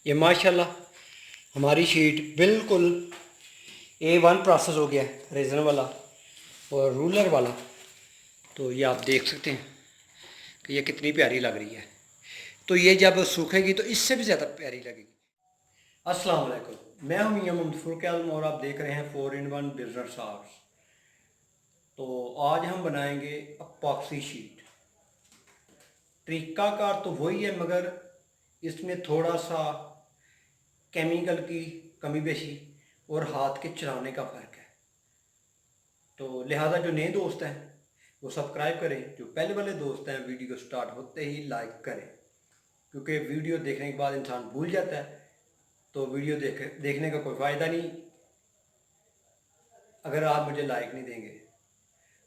ये माशाल्लाह हमारी शीट बिल्कुल A1 प्रोसेस हो गया है, रेजन वाला और रूलर वाला। तो ये आप देख सकते हैं कि ये कितनी प्यारी लग रही है। तो ये जब सूखेगी तो इससे भी ज़्यादा प्यारी लगेगी। अस्सलाम वालेकुम, मैं हूं मियां मुहम्मद फुल्क आलम और आप देख रहे हैं 4 in 1 बिजनेस आर्ट्स। तो आज हम बनाएंगे अपॉक्सी शीट। तरीक़ाकार तो वही है, मगर इसमें थोड़ा सा केमिकल की कमी बेशी और हाथ के चलाने का फ़र्क है। तो लिहाजा जो नए दोस्त हैं वो सब्सक्राइब करें, जो पहले वाले दोस्त हैं वीडियो स्टार्ट होते ही लाइक करें, क्योंकि वीडियो देखने के बाद इंसान भूल जाता है। तो वीडियो देखने का कोई फ़ायदा नहीं अगर आप मुझे लाइक नहीं देंगे।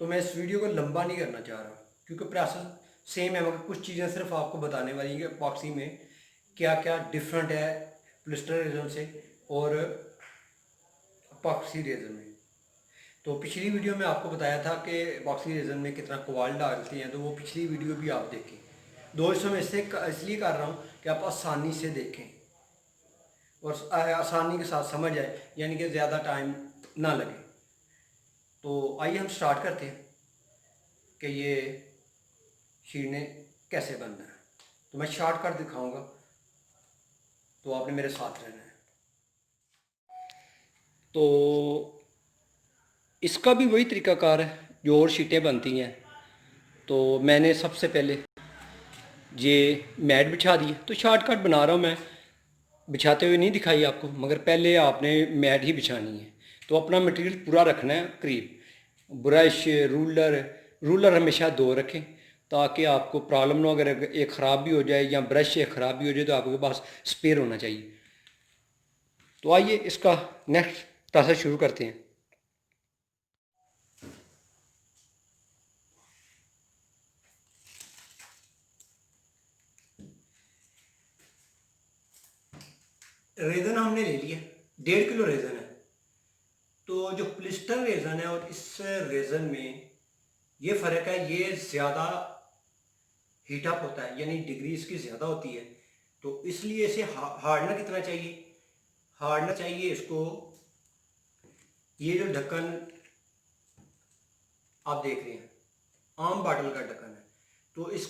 तो मैं इस वीडियो को लंबा नहीं करना चाह रहा, क्योंकि प्रोसेस सेम है, मगर कुछ चीज़ें सिर्फ आपको बताने वाली हैं कि अपॉक्सी में क्या क्या डिफरेंट है पॉलिस्टर रेज़न से और अपॉक्सी रेज़न में। तो पिछली वीडियो में आपको बताया था कि अपॉक्सी रेज़न में कितना कोबाल्ट डालते हैं, तो वो पिछली वीडियो भी आप देखें। दोस्तों मैं इसलिए कर रहा हूँ कि आप आसानी से देखें और आसानी के साथ समझ आए, यानी कि ज़्यादा टाइम ना लगे। तो आइए हम स्टार्ट करते हैं कि ये शीरने कैसे बनना है। तो मैं शॉर्ट कर दिखाऊंगा, तो आपने मेरे साथ रहना है। तो इसका भी वही तरीक़ाकार है जो और शीटें बनती हैं। तो मैंने सबसे पहले ये मैट बिछा दी है। तो शॉर्टकट बना रहा हूँ मैं, बिछाते हुए नहीं दिखाई आपको, मगर पहले आपने मैट ही बिछानी है। तो अपना मटेरियल पूरा रखना है करीब। ब्रश, रूलर हमेशा 2 रखें ताकि आपको प्रॉब्लम ना हो। अगर एक ख़राब भी हो जाए या ब्रश एक ख़राब भी हो जाए तो आपके पास स्पेयर होना चाहिए। तो आइए इसका नेक्स्ट प्रोसेस शुरू करते हैं। रेज़न हमने ले लिया, 1.5 किलो रेज़न है। तो जो पॉलिस्टर रेज़न है और इस रेज़न में ये फ़र्क है, ये ज़्यादा हीटअप होता है, यानी डिग्री इसकी ज़्यादा होती है। तो इसलिए इसे हार्डनर कितना चाहिए, हार्डनर चाहिए इसको। ये जो ढक्कन आप देख रहे हैं आम बाटल का ढक्कन है। तो इस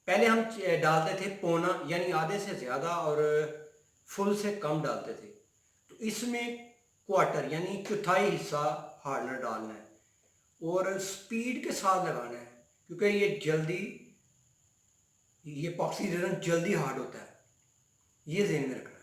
पहले हम डालते थे पौना, यानी आधे से ज़्यादा और फुल से कम डालते थे। तो इसमें क्वार्टर यानी चौथाई हिस्सा हार्डनर डालना है और स्पीड के साथ लगाना है, क्योंकि ये पॉक्सी रेज़न जल्दी हार्ड होता है, ये ज़हन में रखना।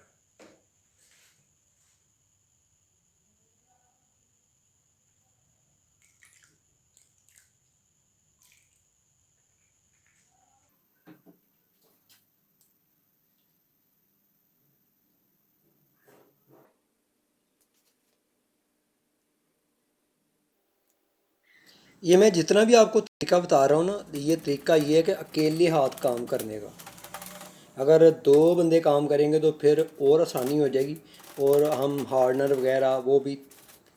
ये मैं जितना भी आपको तरीका बता रहा हूँ ना, ये तरीका ये है कि अकेले हाथ काम करने का। अगर 2 बंदे काम करेंगे तो फिर और आसानी हो जाएगी और हम हार्डनर वगैरह वो भी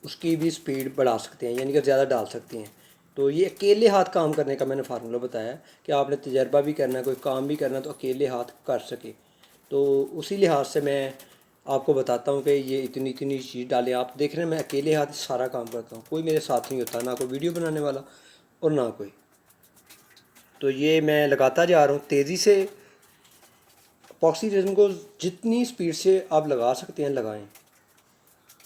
उसकी भी स्पीड बढ़ा सकते हैं, यानी कि ज़्यादा डाल सकते हैं। तो ये अकेले हाथ काम करने का मैंने फार्मूला बताया कि आपने तजर्बा भी करना है, कोई काम भी करना है तो अकेले हाथ कर सके। तो उसी लिहाज से मैं आपको बताता हूँ कि ये इतनी इतनी चीज़ डालें। आप देख रहे हैं मैं अकेले हाथ सारा काम करता हूँ, कोई मेरे साथ नहीं होता, ना कोई वीडियो बनाने वाला और ना कोई। तो ये मैं लगाता जा रहा हूँ तेज़ी से। अपॉक्सी रेज़न को जितनी स्पीड से आप लगा सकते हैं लगाएं।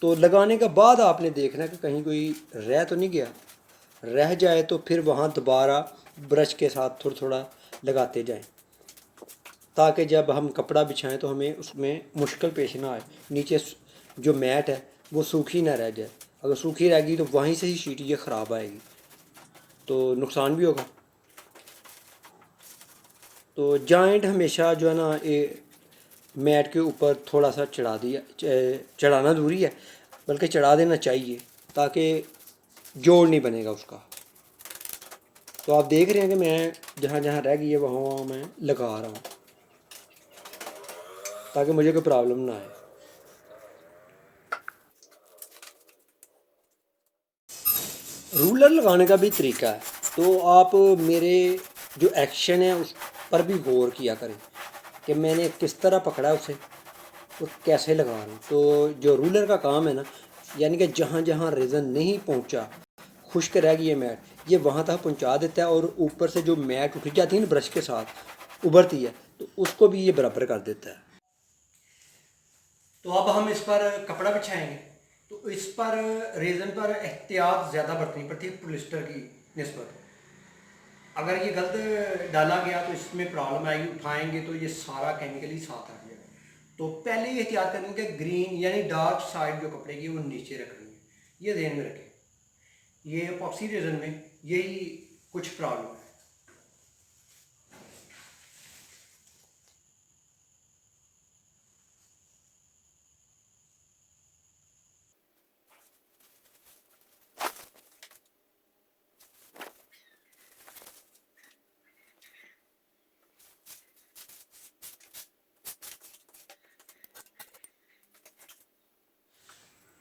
तो लगाने के बाद आपने देखना है कि कहीं कोई रह तो नहीं गया। रह जाए तो फिर वहाँ दोबारा ब्रश के साथ थोड़ा थोड़ा लगाते जाएं, ताकि जब हम कपड़ा बिछाएं तो हमें उसमें मुश्किल पेश ना आए। नीचे जो मैट है वो सूखी ना रह जाए, अगर सूखी रहेगी तो वहीं से ही शीट ये ख़राब आएगी, तो नुकसान भी होगा। तो जॉइंट हमेशा जो है ना ये मैट के ऊपर थोड़ा सा चढ़ाना ज़रूरी है, बल्कि चढ़ा देना चाहिए ताकि जोड़ नहीं बनेगा उसका। तो आप देख रहे हैं कि मैं जहाँ जहाँ रह गई है वहाँ वहाँ मैं लगा रहा हूँ ताकि मुझे कोई प्रॉब्लम ना आए। रूलर लगाने का भी तरीका है, तो आप मेरे जो एक्शन है उस पर भी गौर किया करें कि मैंने किस तरह पकड़ा उसे और कैसे लगा रहा हूँ। तो जो रूलर का काम है ना, यानी कि जहाँ जहाँ रेज़न नहीं पहुँचा, खुश्क रह गई है मैट, ये वहाँ तक पहुँचा देता है और ऊपर से जो मैट उठ जाती है ना ब्रश के साथ उभरती है, तो उसको भी ये बराबर कर देता है। तो अब हम इस पर कपड़ा बिछाएंगे। तो इस पर रेज़न पर एहतियात ज़्यादा बरतनी पड़ती है पोलिस्टर की निस्बत। अगर ये गलत डाला गया तो इसमें प्रॉब्लम आएगी, उठाएंगे तो ये सारा केमिकल ही साथ आ जाएगा। तो पहले ये एहतियात करनी है कि ग्रीन यानी डार्क साइड जो कपड़े की वो नीचे रखनी है, ये ध्यान में रखें। ये एपॉक्सी रेज़न में यही कुछ प्रॉब्लम है।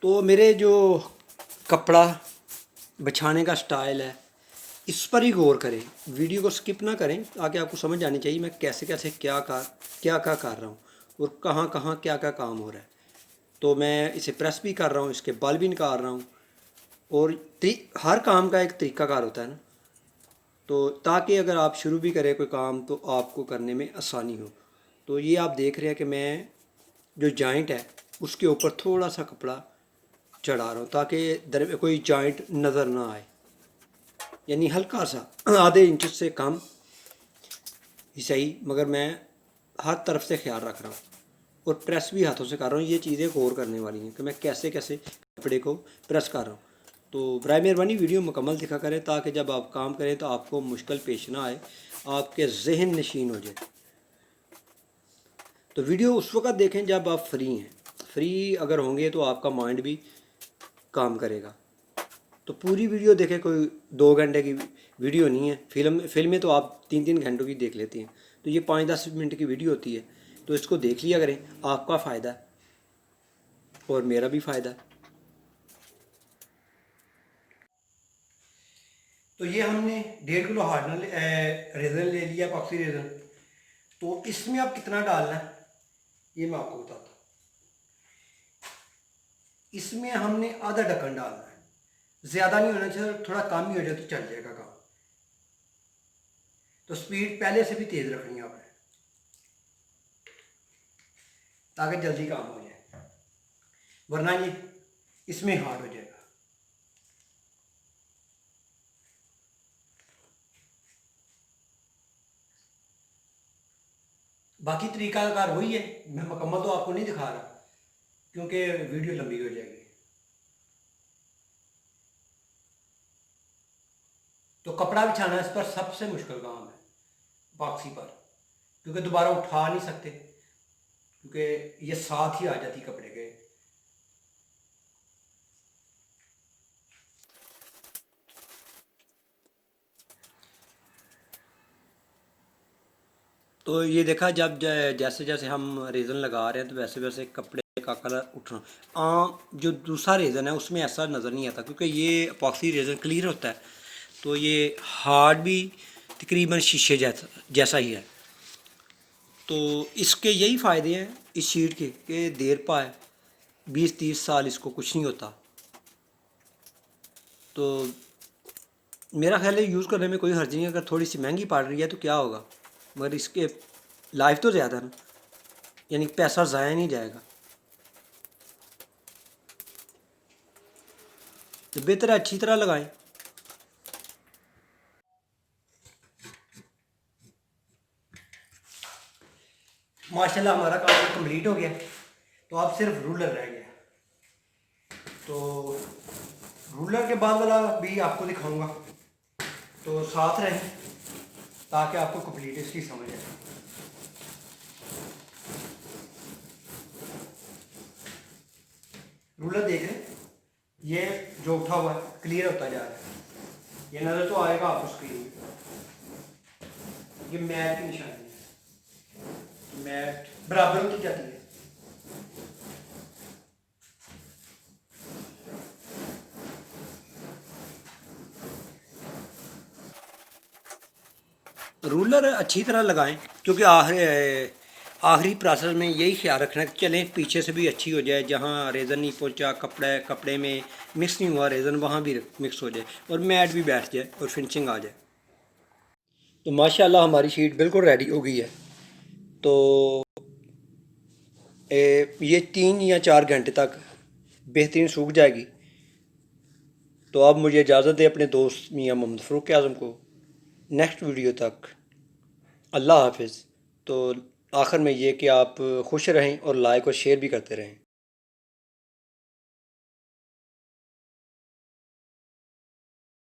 तो मेरे जो कपड़ा बिछाने का स्टाइल है, इस पर ही गौर करें, वीडियो को स्किप ना करें, आगे आपको समझ आनी चाहिए मैं कैसे कैसे क्या कर रहा हूँ और कहाँ कहाँ क्या क्या काम हो रहा है। तो मैं इसे प्रेस भी कर रहा हूँ, इसके बाल भी निकाल रहा हूँ। और हर काम का एक तरीकाकार होता है ना, तो ताकि अगर आप शुरू भी करें कोई काम तो आपको करने में आसानी हो। तो ये आप देख रहे हैं कि मैं जो जॉइंट है उसके ऊपर थोड़ा सा कपड़ा चढ़ा रहा हूँ ताकि दर कोई जॉइंट नज़र ना आए, यानी हल्का सा आधे इंच से कम ही सही, मगर मैं हर तरफ से ख्याल रख रहा हूँ और प्रेस भी हाथों से कर रहा हूँ। ये चीज़ें गौर करने वाली हैं कि मैं कैसे कैसे कपड़े को प्रेस कर रहा हूँ। तो बराए मेहरबानी वीडियो मुकम्मल दिखा करें ताकि जब आप काम करें तो आपको मुश्किल पेश ना आए, आपके जहन नशीन हो जाए। तो वीडियो उस वक्त देखें जब आप फ्री हैं, फ्री अगर होंगे तो आपका माइंड भी काम करेगा। तो पूरी वीडियो देखें, कोई 2 घंटे की वीडियो नहीं है। फिल्में तो आप 3-3 घंटों की देख लेती हैं, तो ये 5-10 मिनट की वीडियो होती है। तो इसको देख लिया करें, आपका फ़ायदा है और मेरा भी फ़ायदा है। तो ये हमने 1.5 किलो हार्डनर रेज़न ले लिया, पॉक्सी रेज़न। तो इसमें आप कितना डालना है ये मैं आपको बताता हूँ। इसमें हमने आधा ढक्कन डालना है, ज़्यादा नहीं होना चाहिए, थोड़ा कम ही हो जाए तो चल जाएगा काम। तो स्पीड पहले से भी तेज़ रखनी है आपने ताकि जल्दी काम हो जाए, वरना ये इसमें हार्ड हो जाएगा। बाकी तरीकाकार वही है, मैं मुकम्मल तो आपको नहीं दिखा रहा क्योंकि वीडियो लंबी हो जाएगी। तो कपड़ा बिछाना इस पर सबसे मुश्किल काम है बॉक्सी पर, क्योंकि दोबारा उठा नहीं सकते, क्योंकि ये साथ ही आ जाती कपड़े के। तो ये देखा जब जैसे जैसे हम रेज़न लगा रहे हैं तो वैसे वैसे कपड़े का कलर उठना। जो दूसरा रेज़न है उसमें ऐसा नज़र नहीं आता क्योंकि ये अपॉक्सी रेज़न क्लियर होता है, तो ये हार्ड भी तकरीबन शीशे जैसा ही है। तो इसके यही फ़ायदे हैं इस शीट के कि देर पाए 20-30 साल इसको कुछ नहीं होता। तो मेरा ख्याल है यूज़ करने में कोई हर्ज नहीं है। अगर थोड़ी सी महंगी पड़ रही है तो क्या होगा, मगर इसके लाइफ तो ज़्यादा ना, यानी पैसा ज़ाया नहीं जाएगा। तो बेहतर है अच्छी तरह लगाएं। माशाल्लाह हमारा काम कंप्लीट हो गया, तो अब सिर्फ रूलर रह गया। तो रूलर के बाद वाला भी आपको दिखाऊंगा, तो साथ रहें ताकि आपको कंप्लीट इसकी समझ आए। रूलर देख रहे हैं, ये जो उठा हुआ है क्लियर होता जा रहा है, ये नज़र तो आएगा आपको स्क्रीन में। ये मैट की निशानी है, मैट बराबर होती जाती है। रूलर अच्छी तरह लगाएं क्योंकि आखिर आखिरी प्रोसेस में यही ख्याल रखना कि चलें पीछे से भी अच्छी हो जाए, जहाँ रेज़न नहीं पहुंचा, कपड़े में मिक्स नहीं हुआ रेज़न, वहाँ भी मिक्स हो जाए और मैट भी बैठ जाए और फिनिशिंग आ जाए। तो माशाल्लाह हमारी शीट बिल्कुल रेडी हो गई है। तो ये 3 या 4 घंटे तक बेहतरीन सूख जाएगी। तो अब मुझे इजाज़त दे अपने दोस्त मियाँ मोहम्मद फ़ारूक आज़म को। नेक्स्ट वीडियो तक अल्लाह हाफिज़। तो आखिर में ये कि आप खुश रहें और लाइक और शेयर भी करते रहें।